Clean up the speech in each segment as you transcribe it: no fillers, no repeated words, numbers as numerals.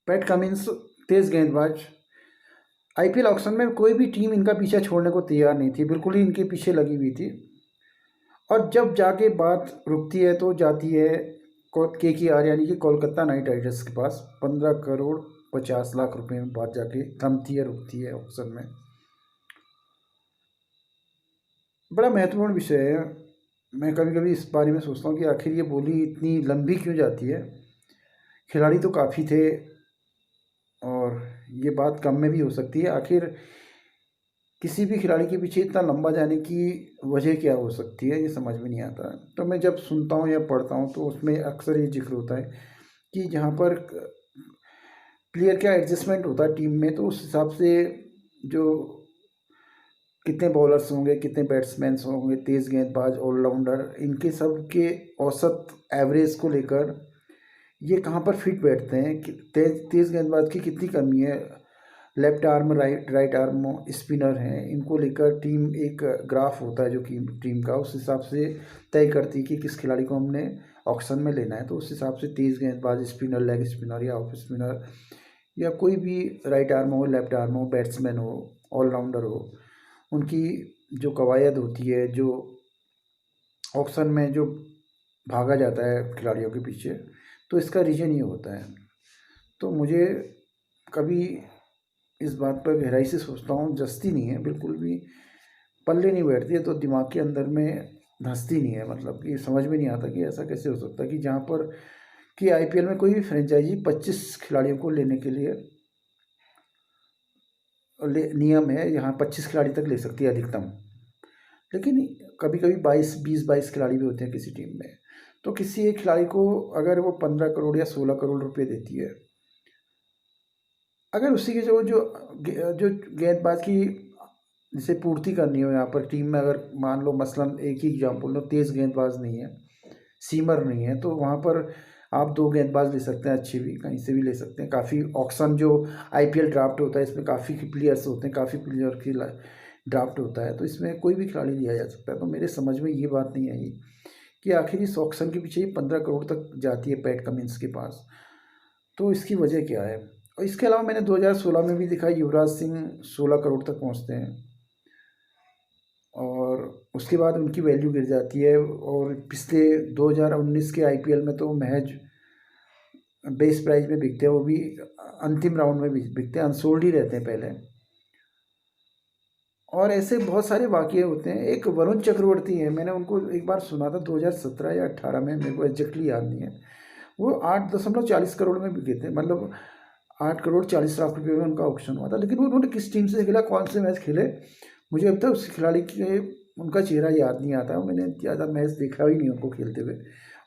PAT Cummins तेज़ गेंदबाज। IPL auction में कोई भी टीम इनका पीछा छोड़ने को तैयार नहीं थी, बिल्कुल ही इनके पीछे लगी हुई थी। और जब जाके बात रुकती है तो जाती है KKR यानी कि कोलकाता नाइट राइडर्स के पास 15 करोड़ 50 लाख रुपए में बात जाके थमती है, रुकती है ऑक्शन में। बड़ा महत्वपूर्ण विषय है। मैं कभी कभी इस बारे में सोचता हूँ कि आखिर ये बोली इतनी लंबी क्यों जाती है। खिलाड़ी तो काफ़ी थे और ये बात कम में भी हो सकती है। आखिर किसी भी खिलाड़ी के पीछे इतना लंबा जाने की वजह क्या हो सकती है, ये समझ में नहीं आता। तो मैं जब सुनता हूँ या पढ़ता हूँ तो उसमें अक्सर ये जिक्र होता है कि जहाँ पर प्लेयर का एडजस्टमेंट होता है टीम में, तो उस हिसाब से जो कितने बॉलर्स होंगे, कितने बैट्समैन होंगे, तेज़ गेंदबाज, ऑलराउंडर, इनके सब के औसत एवरेज को लेकर ये कहाँ पर फिट बैठते हैं कि तेज़ गेंदबाज की कितनी कमी है, left arm right arm spinner हैं, इनको लेकर टीम एक ग्राफ होता है जो कि टीम का उस हिसाब से तय करती है कि किस खिलाड़ी को हमने ऑक्शन में लेना है। तो उस हिसाब से तेज़ गेंदबाज, स्पिनर, लेग स्पिनर या ऑफ स्पिनर या कोई भी राइट आर्म हो, लेफ्ट आर्म हो, बैट्समैन हो, ऑलराउंडर हो, उनकी जो कवायद होती है, जो ऑक्शन में जो भागा जाता है खिलाड़ियों के पीछे, तो इसका रीज़न ये होता है। तो मुझे कभी इस बात पर गहराई से सोचता हूँ, जचती नहीं है, बिल्कुल भी पल्ले नहीं बैठती है, तो दिमाग के अंदर में धंसती नहीं है। मतलब कि समझ में नहीं आता कि ऐसा कैसे हो सकता है कि जहाँ पर कि आईपीएल में कोई भी फ्रेंचाइजी 25 खिलाड़ियों को लेने के लिए नियम है, यहाँ 25 खिलाड़ी तक ले सकती है अधिकतम, लेकिन कभी कभी 22 खिलाड़ी भी होते हैं किसी टीम में। तो किसी एक खिलाड़ी को अगर वो 15 करोड़ या 16 करोड़ रुपए देती है, अगर उसी के जो जो जो गेंदबाज की जिसे पूर्ति करनी हो यहाँ पर टीम में, अगर मान लो मसलन एक ही एग्जाम्पल लो, तेज़ गेंदबाज नहीं है, सीमर नहीं है, तो वहाँ पर आप 2 गेंदबाज ले सकते हैं, अच्छे भी कहीं से भी ले सकते हैं। काफ़ी ऑक्शन जो आईपीएल ड्राफ्ट होता है, इसमें काफ़ी प्लेयर्स होते हैं, काफ़ी प्लेयर की ड्राफ्ट होता है, तो इसमें कोई भी खिलाड़ी लिया जा सकता है। तो मेरे समझ में ये बात नहीं आई कि आखिर इस ऑक्शन के पीछे ही 15 करोड़ तक जाती है पैट कमिंस के पास, तो इसकी वजह क्या है। और इसके अलावा मैंने 2016 में भी देखा, युवराज सिंह 16 करोड़ तक पहुँचते हैं और उसके बाद उनकी वैल्यू गिर जाती है। और पिछले 2019 के आईपीएल में तो महज बेस प्राइस में बिकते हैं, वो भी अंतिम राउंड में बिकते हैं, अनसोल्ड ही रहते हैं पहले। और ऐसे बहुत सारे वाक़ये होते हैं। एक वरुण चक्रवर्ती है, मैंने उनको एक बार सुना था 2017 या 18 में, मेरे को एग्जैक्टली याद नहीं है। वो 8.40 करोड़ में बिके थे, मतलब 8 करोड़ 40 लाख रुपये में उनका ऑक्शन हुआ था। लेकिन वो उन्होंने किस टीम से खेला, कौन से मैच खेले, मुझे अब तक उस खिलाड़ी के उनका चेहरा याद नहीं आता। मैंने ज़्यादा मैच देखा ही नहीं उनको खेलते हुए,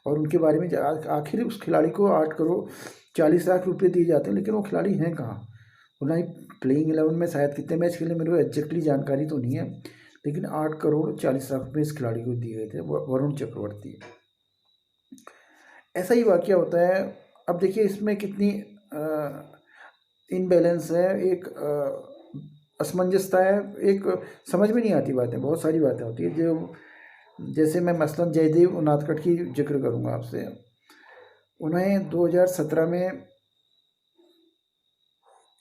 और उनके बारे में आखिर उस खिलाड़ी को 8 करोड़ 40 लाख रुपये दिए जाते हैं, लेकिन वो खिलाड़ी हैं कहाँ। ना ही प्लेइंग 11 में शायद कितने मैच खेले, मेरे को एग्जैक्टली जानकारी तो नहीं है, लेकिन 8 करोड़ 40 लाख रुपये इस खिलाड़ी को दिए गए थे, वरुण चक्रवर्ती। ऐसा ही वाकया होता है। अब देखिए इसमें कितनी इनबैलेंस है, एक असमंजसता है, एक समझ में नहीं आती बातें, बहुत सारी बातें होती है जो, जैसे मैं मसलन जयदेव उनादकट की जिक्र करूँगा आपसे। उन्हें 2017 में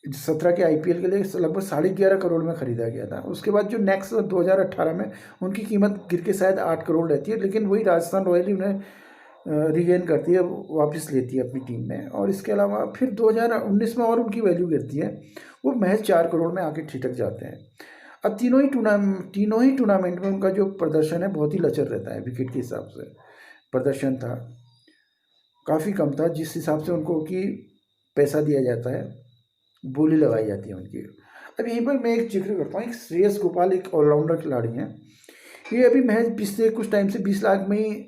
17 के आईपीएल के लिए लगभग 11.5 करोड़ में ख़रीदा गया था। उसके बाद जो नेक्स्ट 2018 में उनकी कीमत गिर के शायद 8 करोड़ रहती है, लेकिन वही राजस्थान रॉयल ही उन्हें रिगेन करती है, वापस लेती है अपनी टीम में। और इसके अलावा फिर 2019 में और उनकी वैल्यू गिरती है, वो महज 4 करोड़ में आके ठिठक जाते हैं। अब तीनों ही टूर्नामेंट में उनका जो प्रदर्शन है बहुत ही लचर रहता है। विकेट के हिसाब से प्रदर्शन था काफ़ी कम था, जिस हिसाब से उनको कि पैसा दिया जाता है, बोली लगाई जाती है उनकी। अब यहीं पर मैं एक जिक्र करता हूँ, एक श्रेयस गोपाल एक ऑलराउंडर खिलाड़ी हैं। ये अभी महज पिछले कुछ टाइम से 20 लाख में ही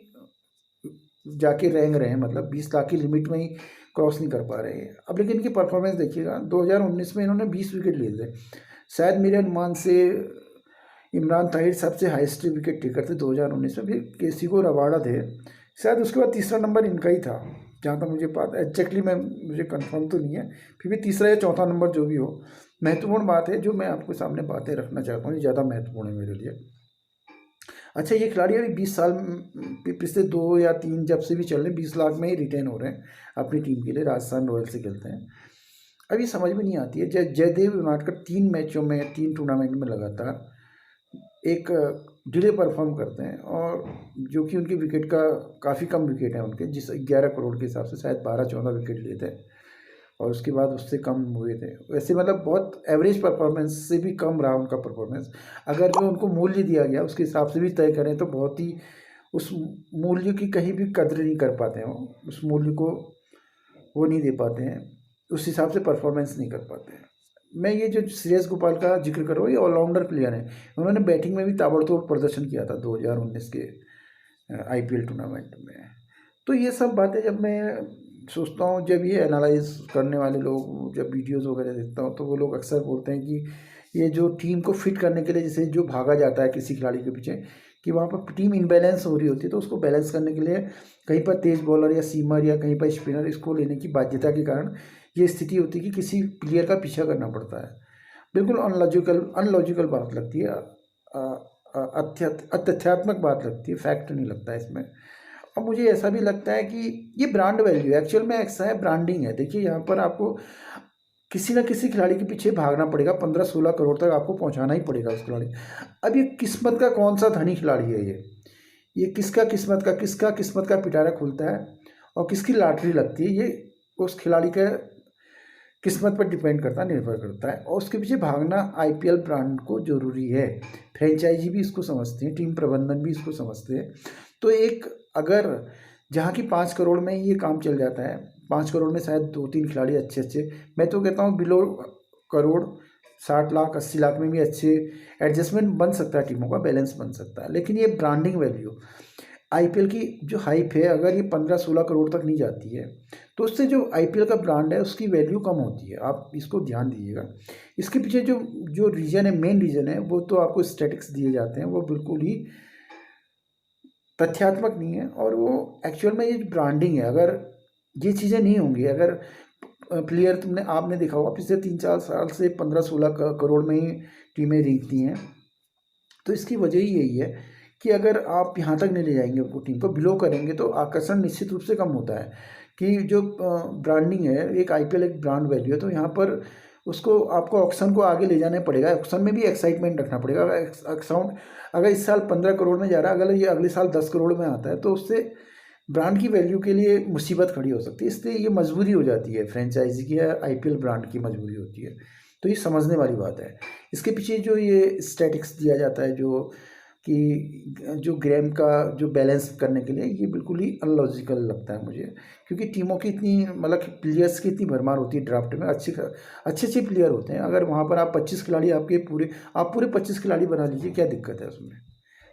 जाके रेंग रहे हैं, मतलब 20 लाख की लिमिट में ही क्रॉस नहीं कर पा रहे हैं। अब लेकिन इनकी परफॉर्मेंस देखिएगा, 2019 में इन्होंने 20 विकेट लिए थे, शायद मेरे अनुमान से इमरान ताहिर सबसे हाईएस्ट विकेट टेकर थे 2019 में, फिर केसी को रबाड़ा थे, शायद उसके बाद तीसरा नंबर इनका ही था, जहाँ तक मुझे पता एग्जैक्टली मुझे कंफर्म तो नहीं है, फिर भी तीसरा या चौथा नंबर जो भी हो। महत्वपूर्ण बात है जो मैं आपके सामने बातें रखना चाहता हूँ, ये ज़्यादा महत्वपूर्ण है मेरे लिए। अच्छा, ये खिलाड़ी अभी 20 साल पिछले 2 या 3 जब से भी चल रहे हैं 20 लाख में ही रिटेन हो रहे हैं अपनी टीम के लिए, राजस्थान रॉयल से खेलते हैं। अब ये समझ में नहीं आती है। जयदेव उनाडकर 3 मैचों में 3 टूर्नामेंट में लगातार एक डिले परफॉर्म करते हैं, और जो कि उनके विकेट का काफ़ी कम विकेट है उनके, जिस 11 करोड़ के हिसाब से शायद 12-14 विकेट लिए थे, और उसके बाद उससे कम हुए थे। वैसे मतलब बहुत एवरेज परफॉर्मेंस से भी कम रहा उनका परफॉर्मेंस। अगर जो उनको मूल्य दिया गया उसके हिसाब से भी तय करें तो बहुत ही, उस मूल्य की कहीं भी कद्र नहीं कर पाते हैं वो, उस मूल्य को वो नहीं दे पाते हैं, उस हिसाब से परफॉर्मेंस नहीं कर पाते हैं। मैं ये जो श्रेयस गोपाल का जिक्र कर रहा हूँ, ये ऑलराउंडर प्लेयर हैं। उन्होंने बैटिंग में भी ताबड़तोड़ प्रदर्शन किया था 2019 के आईपीएल टूर्नामेंट में। तो ये सब बातें जब मैं सोचता हूँ, जब ये एनालाइज करने वाले लोग जब वीडियोस वगैरह देखता हूँ, तो वो लोग अक्सर बोलते हैं कि ये जो टीम को फिट करने के लिए जैसे जो भागा जाता है किसी खिलाड़ी के पीछे, कि वहाँ पर टीम इनबैलेंस हो रही होती है, तो उसको बैलेंस करने के लिए कहीं पर तेज़ बॉलर या सीमर या कहीं पर स्पिनर इसको लेने की बाध्यता के कारण ये स्थिति होती है कि किसी प्लेयर का पीछा करना पड़ता है। बिल्कुल अनलॉजिकल बात लगती है, तथ्यात्मक बात लगती है, फैक्ट नहीं लगता है इसमें। और मुझे ऐसा भी लगता है कि ये ब्रांड वैल्यू है, एक्चुअल में ऐसा है, ब्रांडिंग है। देखिए यहाँ पर आपको किसी न किसी खिलाड़ी के पीछे भागना पड़ेगा, 15-16 करोड़ तक आपको पहुँचाना ही पड़ेगा उस खिलाड़ी। अब ये किस्मत का कौन सा धनी खिलाड़ी है ये किसका किस्मत का पिटारा खुलता है और किसकी लॉटरी लगती है, ये उस खिलाड़ी के किस्मत पर डिपेंड करता है, निर्भर करता है। और उसके पीछे भागना आईपीएल ब्रांड को ज़रूरी है। फ्रेंचाइजी भी इसको समझते हैं, टीम प्रबंधन भी इसको समझते हैं। तो एक अगर जहाँ की 5 करोड़ में ये काम चल जाता है, 5 करोड़ में शायद 2-3 खिलाड़ी अच्छे, मैं तो कहता हूँ बिलो करोड़ 60 लाख 80 लाख में भी अच्छे एडजस्टमेंट बन सकता है, टीमों का बैलेंस बन सकता है। लेकिन ये ब्रांडिंग वैल्यू आईपीएल की जो हाइप है, अगर ये 15-16 करोड़ तक नहीं जाती है, तो उससे जो आईपीएल का ब्रांड है उसकी वैल्यू कम होती है। आप इसको ध्यान दीजिएगा। इसके पीछे जो जो रीज़न है, मेन रीज़न है, वो तो आपको स्टैटिक्स दिए जाते हैं, वो बिल्कुल ही तथ्यात्मक नहीं है, और वो एक्चुअल में ये ब्रांडिंग है। अगर ये चीज़ें नहीं होंगी, अगर प्लेयर आपने देखा होगा पिछले 3-4 साल से 15-16 करोड़ में ही टीमें जीतती हैं, तो इसकी वजह ही यही है कि अगर आप यहाँ तक नहीं ले जाएंगे उनको, टीम को बिलो करेंगे, तो आकर्षण निश्चित रूप से कम होता है। कि जो ब्रांडिंग है, एक आईपीएल एक ब्रांड वैल्यू है, तो यहाँ पर उसको आपको ऑक्शन को आगे ले जाना पड़ेगा। ऑक्शन में भी एक्साइटमेंट रखना पड़ेगा। अगर इस साल 15 करोड़ में जा रहा है, अगर ये अगले साल 10 करोड़ में आता है, तो उससे ब्रांड की वैल्यू के लिए मुसीबत खड़ी हो सकती है। इसलिए ये मजबूरी हो जाती है फ्रेंचाइजी की, या आईपीएल ब्रांड की मजबूरी होती है। तो ये समझने वाली बात है। इसके पीछे जो ये स्टैटिक्स दिया जाता है, जो ग्राम का जो बैलेंस करने के लिए, ये बिल्कुल ही अनलॉजिकल लगता है मुझे। क्योंकि टीमों की इतनी, मतलब प्लेयर्स की इतनी भरमार होती है ड्राफ्ट में, अच्छे प्लेयर होते हैं। अगर वहाँ पर आप 25 खिलाड़ी आप पूरे 25 खिलाड़ी बना लीजिए, क्या दिक्कत है उसमें?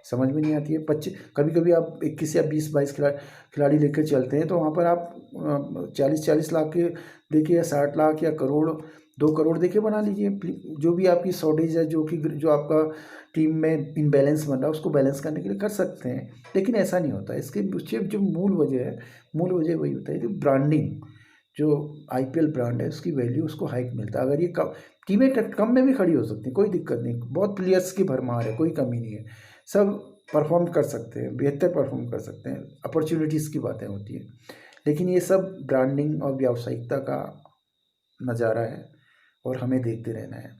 समझ में नहीं आती है। 25, कभी आप 21 या 20-22 खिलाड़ी लेकर चलते हैं, तो वहाँ पर आप 40-40 लाख के देखिए, या 60 लाख या करोड़ 2 करोड़ देखिए बना लीजिए। जो भी आपकी शॉर्टेज है, जो आपका टीम में इनबैलेंस बन रहा है, उसको बैलेंस करने के लिए कर सकते हैं। लेकिन ऐसा नहीं होता। इसके पीछे जो मूल वजह वही होता है कि ब्रांडिंग, जो आईपीएल ब्रांड है उसकी वैल्यू, उसको हाइक मिलता है। अगर ये टीमें कम में भी खड़ी हो सकती हैं, कोई दिक्कत नहीं, बहुत प्लेयर्स की भरमार है, कोई कमी नहीं है, सब परफॉर्म कर सकते हैं, बेहतर परफॉर्म कर सकते हैं, अपॉर्चुनिटीज़ की बातें होती हैं। लेकिन ये सब ब्रांडिंग और व्यावसायिकता का नज़ारा है, और हमें देखते रहना है।